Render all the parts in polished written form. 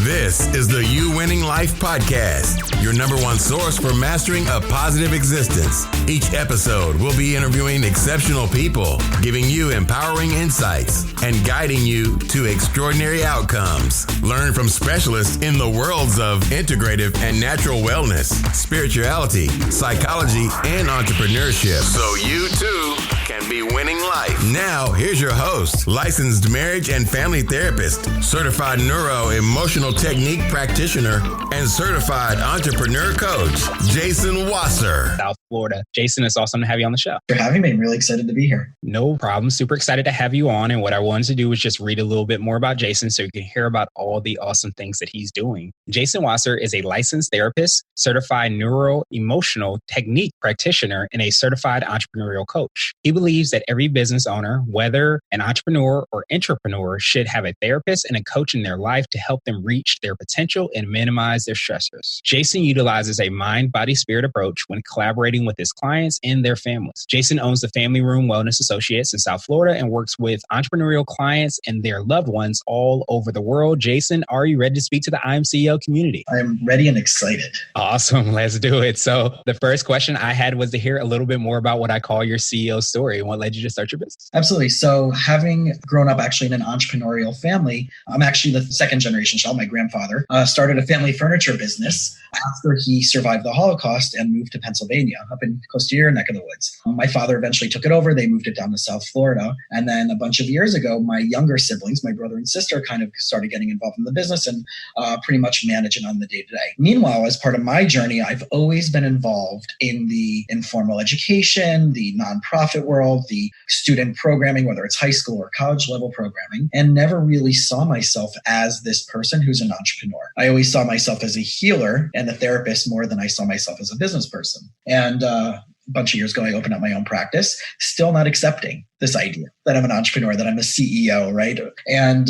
This is the You Winning Life Podcast, your number one source for mastering a positive existence. Each episode will be interviewing exceptional people, giving you empowering insights, and guiding you to extraordinary outcomes. Learn from specialists in the worlds of integrative and natural wellness, spirituality, psychology, and entrepreneurship, so you too can be winning life. Now, here's your host, licensed marriage and family therapist, certified neuro-emotional technique practitioner, and certified entrepreneur coach, Jason Wasser. South Florida. Jason, it's awesome to have you on the show. For having me. I'm really excited to be here. No problem. Super excited to have you on. And what I wanted to do was just read a little bit more about Jason so you can hear about all the awesome things that he's doing. Jason Wasser is a licensed therapist, certified neuro-emotional technique practitioner, and a certified entrepreneurial coach. He believes that every business owner, whether an entrepreneur or intrapreneur, should have a therapist and a coach in their life to help them reach their potential and minimize their stressors. Jason utilizes a mind, body, spirit approach when collaborating with his clients and their families. Jason owns the Family Room Wellness Associates in South Florida and works with entrepreneurial clients and their loved ones all over the world. Jason, are you ready to speak to the I Am CEO community? I am ready and excited. Awesome. Let's do it. So the first question I had was to hear a little bit more about what I call your CEO story and what led you to start your business. Absolutely. So having grown up actually in an entrepreneurial family, I'm actually the second generation child. My grandfather started a family furniture business after he survived the Holocaust and moved to Pennsylvania, up in Costier neck of the woods. My father eventually took it over. They moved it down to South Florida. And then a bunch of years ago, my younger siblings, my brother and sister, kind of started getting involved in the business and pretty much manage it on the day-to-day. Meanwhile, as part of my journey, I've always been involved in the informal education, the nonprofit world, the student programming, whether it's high school or college level programming, and never really saw myself as this person who's an entrepreneur. I always saw myself as a healer and a therapist more than I saw myself as a business person. And a bunch of years ago, I opened up my own practice, still not accepting this idea that I'm an entrepreneur, that I'm a CEO, right? And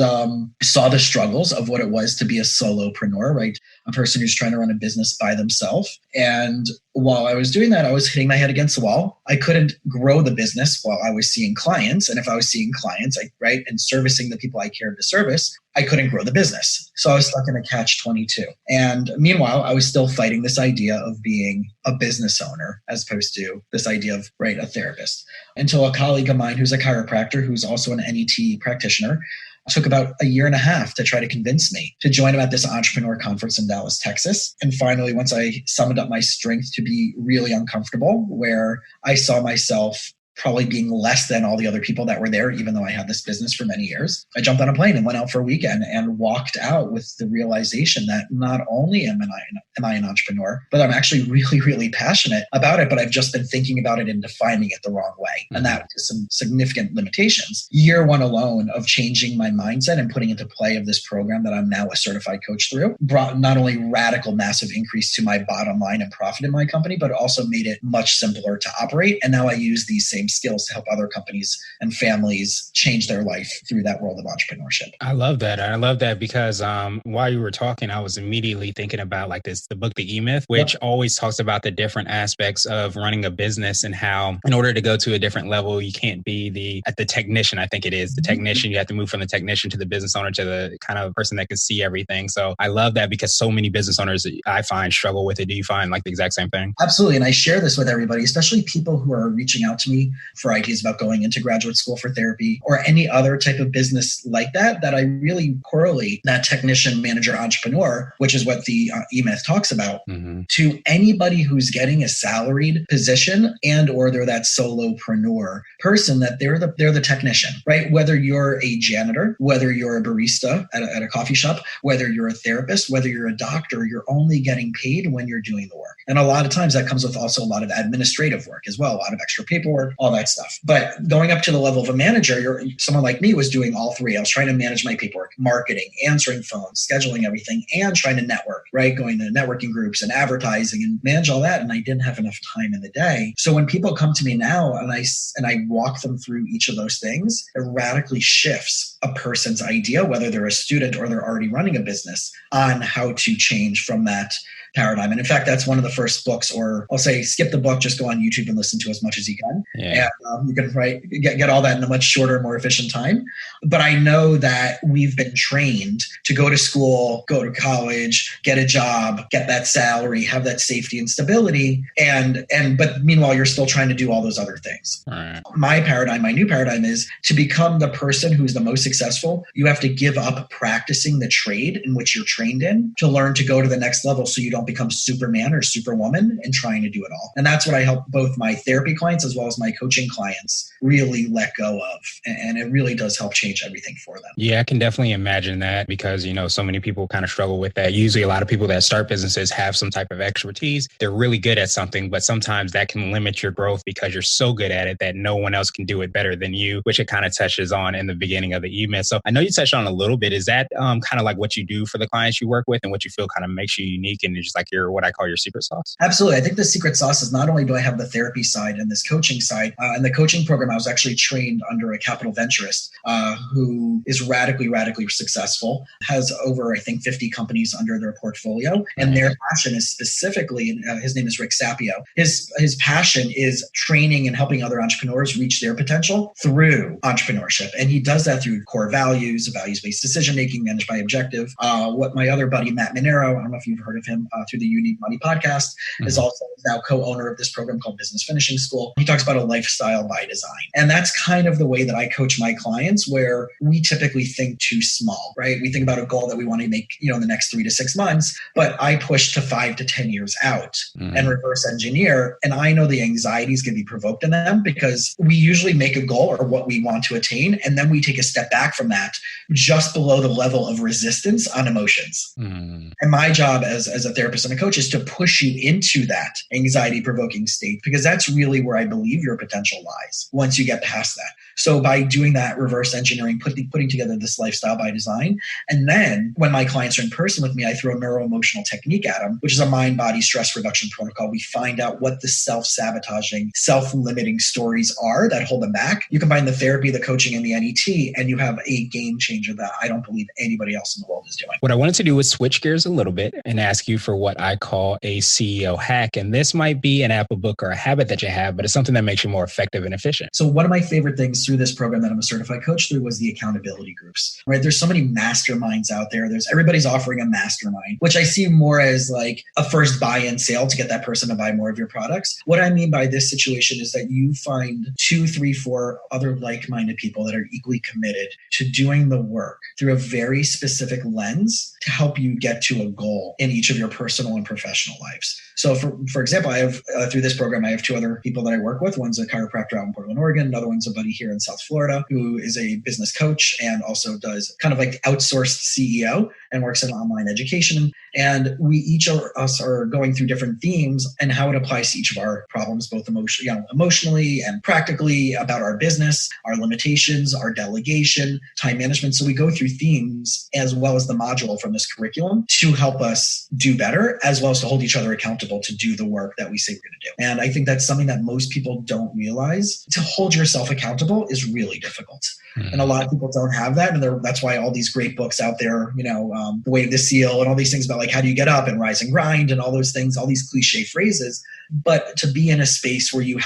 saw the struggles of what it was to be a solopreneur, right? A person who's trying to run a business by themselves. And while I was doing that, I was hitting my head against the wall. I couldn't grow the business while I was seeing clients. And if I was seeing clients, right, and servicing the people I cared to service, I couldn't grow the business. So I was stuck in a catch-22. And meanwhile, I was still fighting this idea of being a business owner as opposed to this idea of, right, a therapist. Until a colleague of mine who's a chiropractor, who's also an NET practitioner, took about a year and a half to try to convince me to join him at this entrepreneur conference in Dallas, Texas. And finally, once I summoned up my strength to be really uncomfortable, where I saw myself probably being less than all the other people that were there, even though I had this business for many years, I jumped on a plane and went out for a weekend and walked out with the realization that not only am I an entrepreneur, but I'm actually really, really passionate about it, but I've just been thinking about it and defining it the wrong way. And that is some significant limitations. Year one alone of changing my mindset and putting into play of this program that I'm now a certified coach through brought not only radical, massive increase to my bottom line and profit in my company, but also made it much simpler to operate. And now I use these same skills to help other companies and families change their life through that world of entrepreneurship. I love that. I love that because while you were talking, I was immediately thinking about the book, The E-Myth, which always talks about the different aspects of running a business and how in order to go to a different level, you can't be the technician. I think it is the technician. You have to move from the technician to the business owner to the kind of person that can see everything. So I love that because so many business owners I find struggle with it. Do you find like the exact same thing? Absolutely. And I share this with everybody, especially people who are reaching out to me for ideas about going into graduate school for therapy or any other type of business like that I really correlate that technician, manager, entrepreneur, which is what the E-Myth talks about, to anybody who's getting a salaried position and or they're that solopreneur person, that they're the technician, right? Whether you're a janitor, whether you're a barista at a coffee shop, whether you're a therapist, whether you're a doctor, you're only getting paid when you're doing the work. And a lot of times that comes with also a lot of administrative work as well, a lot of extra paperwork, all that stuff. But going up to the level of a manager, someone like me was doing all three. I was trying to manage my paperwork, marketing, answering phones, scheduling everything, and trying to network, right? Going to networking groups and advertising and manage all that. And I didn't have enough time in the day. So when people come to me now and I walk them through each of those things, it radically shifts a person's idea, whether they're a student or they're already running a business, on how to change from that paradigm. And in fact, that's one of the first books, or I'll say skip the book, just go on YouTube and listen to as much as you can. And you can get all that in a much shorter, more efficient time. But I know that we've been trained to go to school, go to college, get a job, get that salary, have that safety and stability. But meanwhile, you're still trying to do all those other things. Right. My new paradigm is to become the person who's the most successful. You have to give up practicing the trade in which you're trained in to learn to go to the next level so you don't become Superman or Superwoman and trying to do it all. And that's what I help both my therapy clients as well as my coaching clients really let go of. And it really does help change everything for them. Yeah, I can definitely imagine that because, so many people kind of struggle with that. Usually a lot of people that start businesses have some type of expertise. They're really good at something, but sometimes that can limit your growth because you're so good at it that no one else can do it better than you, which it kind of touches on in the beginning of the email. So I know you touched on a little bit. Is that kind of like what you do for the clients you work with and what you feel kind of makes you unique and just like what I call your secret sauce? Absolutely. I think the secret sauce is not only do I have the therapy side and this coaching side. In the coaching program, I was actually trained under a capital venturist who is radically successful, has over, I think, 50 companies under their portfolio. And their passion is specifically, his name is Rick Sapio. His passion is training and helping other entrepreneurs reach their potential through entrepreneurship. And he does that through core values, values-based decision-making, managed by objective. What my other buddy, Matt Monero, I don't know if you've heard of him through the Unique Money podcast, is also now co-owner of this program called Business Finishing School. He talks about a lifestyle by design. And that's kind of the way that I coach my clients, where we typically think too small, right? We think about a goal that we want to make, in the next 3 to 6 months, but I push to 5 to 10 years out and reverse engineer. And I know the anxiety is going to be provoked in them because we usually make a goal or what we want to attain. And then we take a step back from that just below the level of resistance on emotions. And my job as a therapist and a coach is to push you into that anxiety provoking state, because that's really where I believe your potential lies once you get past that. So by doing that reverse engineering, putting together this lifestyle by design, and then when my clients are in person with me, I throw a neuro-emotional technique at them, which is a mind-body stress reduction protocol. We find out what the self-sabotaging, self-limiting stories are that hold them back. You combine the therapy, the coaching, and the NET, and you have a game changer that I don't believe anybody else in the world is doing. What I wanted to do was switch gears a little bit and ask you for what I call a CEO hack. And this might be an Apple book or a habit that you have, but it's something that makes you more effective and efficient. So one of my favorite things through this program that I'm a certified coach through was the accountability groups, right? There's so many masterminds out there. Everybody's offering a mastermind, which I see more as like a first buy-in sale to get that person to buy more of your products. What I mean by this situation is that you find 2, 3, 4 other like-minded people that are equally committed to doing the work through a very specific lens to help you get to a goal in each of your personal and professional lives. So for example, I have through this program, I have 2 other people that I work with. One's a chiropractor out in Portland, Oregon. Another one's a buddy here in South Florida who is a business coach and also does kind of like outsourced CEO and works in online education. And we each of us are going through different themes and how it applies to each of our problems, both emotionally and practically, about our business, our limitations, our delegation, time management. So we go through themes as well as the module from this curriculum to help us do better, as well as to hold each other accountable to do the work that we say we're going to do. And I think that's something that most people don't realize. To hold yourself accountable is really difficult. And a lot of people don't have that. And that's why all these great books out there, The Way of the Seal and all these things about like how do you get up and rise and grind and all those things, all these cliche phrases. But to be in a space where you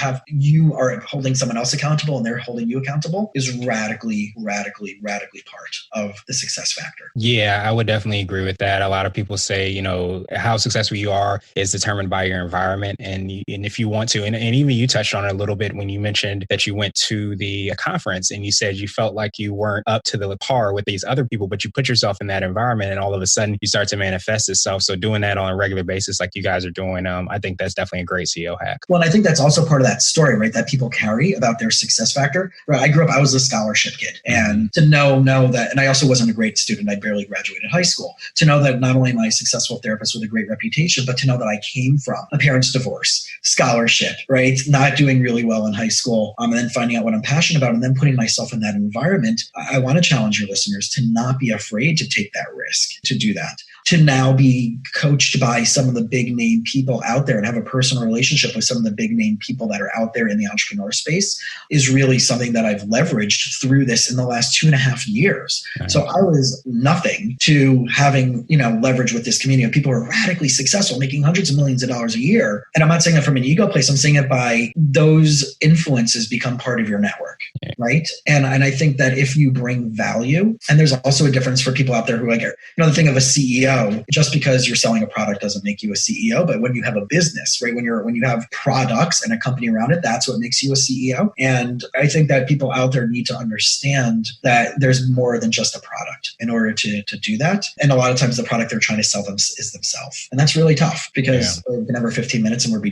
are holding someone else accountable and they're holding you accountable is radically part of the success factor. Yeah, I would definitely agree with that. A lot of people say, how successful you are is determined by your environment. And if you want to, and even you touched on it a little bit when you mentioned that you went to the conference and you said you felt like you weren't up to the par with these other people, but you put yourself in that environment and all of a sudden you start to manifest itself. So doing that on a regular basis, like you guys are doing, I think that's definitely a great CEO hack. Well, and I think that's also part of that story, right? That people carry about their success factor. Right? I was a scholarship kid, and to know that, and I also wasn't a great student. I barely graduated high school. To know that not only am I a successful therapist with a great reputation, but to know that I came from a parent's divorce, scholarship, right? Not doing really well in high school, and then finding out what I'm passionate about, and then putting myself in that environment. I want to challenge your listeners to not be afraid to take that risk, to do that. to now be coached by some of the big name people out there and have a personal relationship with some of the big name people that are out there in the entrepreneur space is really something that I've leveraged through this in the last 2.5 years. Nice. So I was nothing to having, leverage with this community of people who are radically successful, making hundreds of millions of dollars a year. And I'm not saying that from an ego place. I'm saying it by those influences become part of your network, right? And I think that if you bring value, and there's also a difference for people out there who the thing of a CEO, just because you're selling a product doesn't make you a CEO, but when you have a business, right? When you have products and a company around it, that's what makes you a CEO. And I think that people out there need to understand that there's more than just a product in order to do that. And a lot of times the product they're trying to sell them is themselves. And that's really tough because we can have 15 minutes and we'll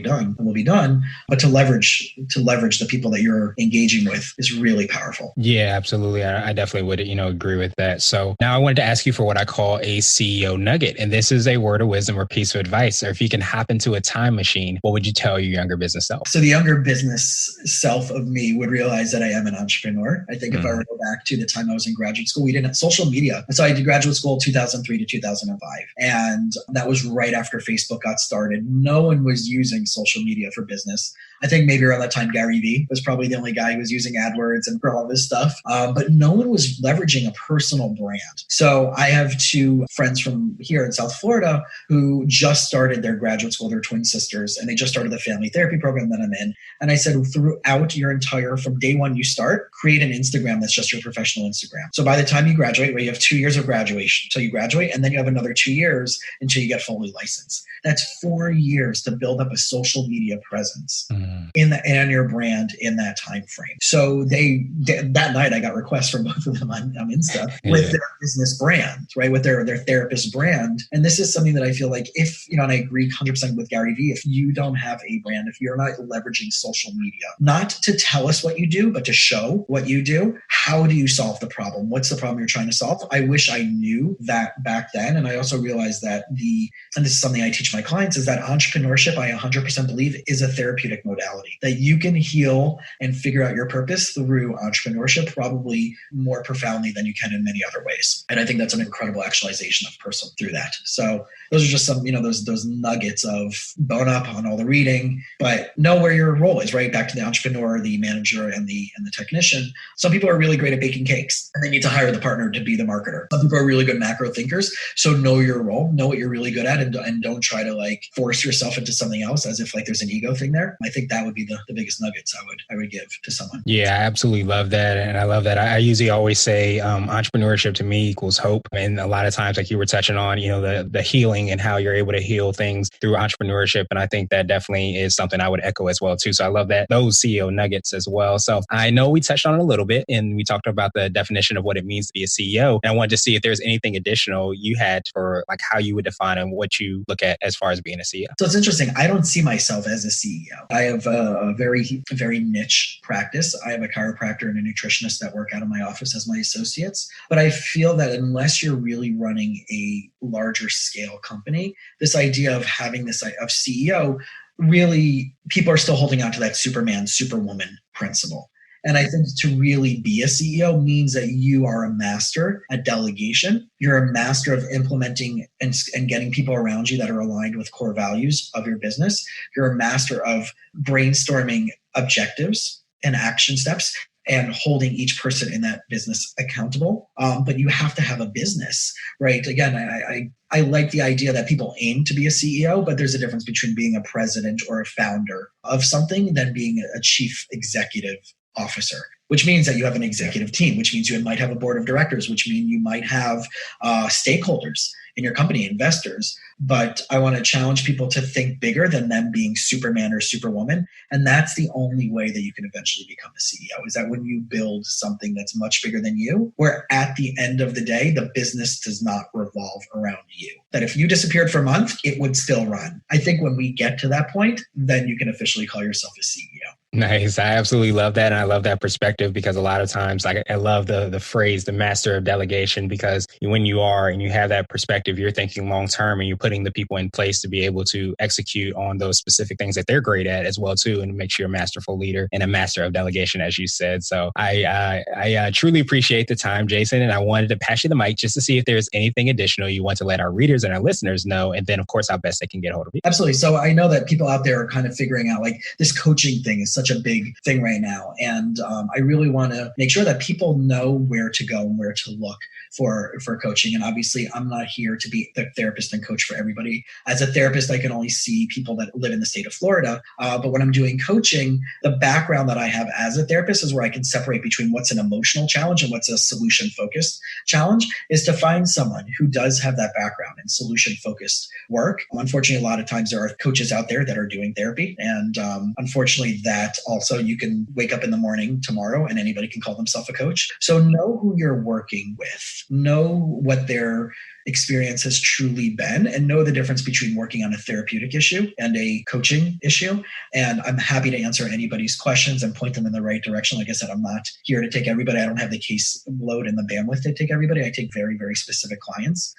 be done. But to leverage the people that you're engaging with is really powerful. Yeah, absolutely. I definitely would, agree with that. So now I wanted to ask you for what I call a CEO nugget. And this is a word of wisdom or piece of advice. Or if you can hop into a time machine, what would you tell your younger business self? So the younger business self of me would realize that I am an entrepreneur. I think if I were to go back to the time I was in graduate school, we didn't have social media. And so I did graduate school 2003 to 2005. And that was right after Facebook got started. No one was using social media for business. I think maybe around that time, Gary Vee was probably the only guy who was using AdWords and for all this stuff. But no one was leveraging a personal brand. So I have two friends from here in South Florida who just started their graduate school. They're twin sisters, and they just started the family therapy program that I'm in. And I said, throughout your from day one you start, create an Instagram that's just your professional Instagram. So by the time you graduate, you have 2 years of graduation until you graduate, and then you have another 2 years until you get fully licensed. That's 4 years to build up a social media presence in your brand in that time frame. So that night I got requests from both of them on Insta with their business brand, right? With their therapist brand. And this is something that I feel like if, and I agree 100% with Gary Vee, if you don't have a brand, if you're not leveraging social media, not to tell us what you do, but to show what you do, how do you solve the problem? What's the problem you're trying to solve? I wish I knew that back then. And I also realized that and this is something I teach my clients, is that entrepreneurship, I 100% believe, is a therapeutic modality, that you can heal and figure out your purpose through entrepreneurship probably more profoundly than you can in many other ways. And I think that's an incredible actualization of person through that. So those are just some, those nuggets of bone up on all the reading, but know where your role is, right? Back to the entrepreneur, the manager, and the technician. Some people are really great at baking cakes, and they need to hire the partner to be the marketer. Some people are really good macro thinkers. So know your role, know what you're really good at, and don't try to force yourself into something else as if there's an ego thing there. I think that would be the biggest nuggets I would give to someone. Yeah, I absolutely love that. And I love that. I usually always say entrepreneurship to me equals hope. And a lot of times, like you were touching on, the healing and how you're able to heal things through entrepreneurship. And I think that definitely is something I would echo as well too. So I love those CEO nuggets as well. So I know we touched on it a little bit and we talked about the definition of what it means to be a CEO. And I wanted to see if there's anything additional you had for how you would define and what you look at as far as being a CEO. So it's interesting. I don't see myself as a CEO. I have a very, very niche practice. I have a chiropractor and a nutritionist that work out of my office as my associates. But I feel that unless you're really running a larger scale company, this idea of having this of CEO, really people are still holding on to that Superman, Superwoman principle. And I think to really be a CEO means that you are a master at delegation. You're a master of implementing and getting people around you that are aligned with core values of your business. You're a master of brainstorming objectives and action steps and holding each person in that business accountable. But you have to have a business, right? Again, I like the idea that people aim to be a CEO, but there's a difference between being a president or a founder of something than being a chief executive officer, which means that you have an executive team, which means you might have a board of directors, which means you might have stakeholders in your company, investors. But I want to challenge people to think bigger than them being Superman or Superwoman. And that's the only way that you can eventually become a CEO, is that when you build something that's much bigger than you, where at the end of the day, the business does not revolve around you. That if you disappeared for a month, it would still run. I think when we get to that point, then you can officially call yourself a CEO. Nice. I absolutely love that. And I love that perspective because a lot of times, like, I love the phrase, the master of delegation, because when you are and you have that perspective, you're thinking long term and you're putting the people in place to be able to execute on those specific things that they're great at as well, too, and make sure you're a masterful leader and a master of delegation, as you said. So I truly appreciate the time, Jason. And I wanted to pass you the mic just to see if there's anything additional you want to let our readers and our listeners know. And then, of course, how best they can get a hold of you. Absolutely. So I know that people out there are kind of figuring out, like, this coaching thing is such a big thing right now. And I really want to make sure that people know where to go and where to look for coaching. And obviously, I'm not here to be the therapist and coach for everybody. As a therapist, I can only see people that live in the state of Florida. But when I'm doing coaching, the background that I have as a therapist is where I can separate between what's an emotional challenge and what's a solution-focused challenge, is to find someone who does have that background in solution-focused work. Unfortunately, a lot of times there are coaches out there that are doing therapy. And unfortunately, that also, you can wake up in the morning tomorrow and anybody can call themselves a coach. So know who you're working with, know what their experience has truly been, and know the difference between working on a therapeutic issue and a coaching issue. And I'm happy to answer anybody's questions and point them in the right direction. Like I said, I'm not here to take everybody. I don't have the case load and the bandwidth to take everybody. I take very, very specific clients.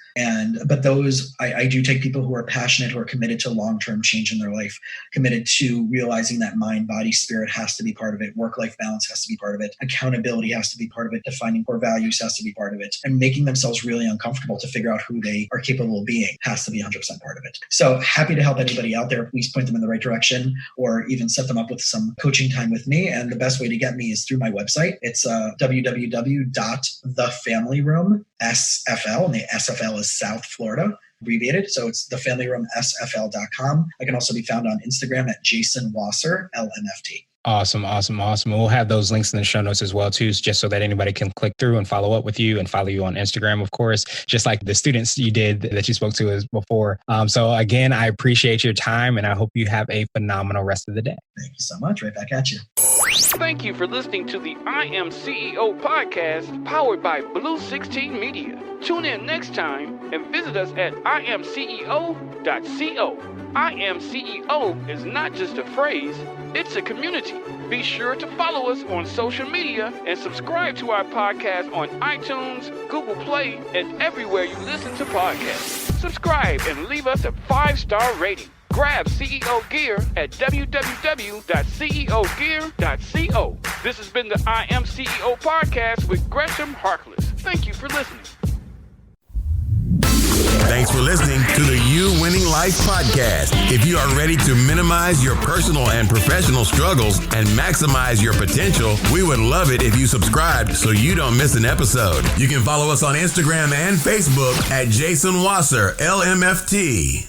But those, I do take people who are passionate, who are committed to long-term change in their life, committed to realizing that mind, body, spirit has to be part of it. Work-life balance has to be part of it. Accountability has to be part of it. Defining core values has to be part of it. And making themselves really uncomfortable to figure out who they are capable of being has to be 100% part of it. So happy to help anybody out there. Please point them in the right direction, or even set them up with some coaching time with me. And the best way to get me is through my website. It's www.thefamilyroomsfl, and the SFL is South Florida, abbreviated. So it's thefamilyroomsfl.com. I can also be found on Instagram at Jason Wasser, LMFT. Awesome. We'll have those links in the show notes as well, too, just so that anybody can click through and follow up with you and follow you on Instagram, of course, just like the students you did that you spoke to before. So again, I appreciate your time and I hope you have a phenomenal rest of the day. Thank you so much. Right back at you. Thank you for listening to the I Am CEO podcast powered by Blue 16 Media. Tune in next time and visit us at imceo.co. I Am CEO is not just a phrase, it's a community. Be sure to follow us on social media and subscribe to our podcast on iTunes, Google Play, and everywhere you listen to podcasts. Subscribe and leave us a 5-star rating. Grab CEO Gear at www.ceogear.co. This has been the I Am CEO podcast with Gresham Harkless. Thank you for listening. Thanks for listening to the You Winning Life podcast. If you are ready to minimize your personal and professional struggles and maximize your potential, we would love it if you subscribed so you don't miss an episode. You can follow us on Instagram and Facebook at Jason Wasser, LMFT.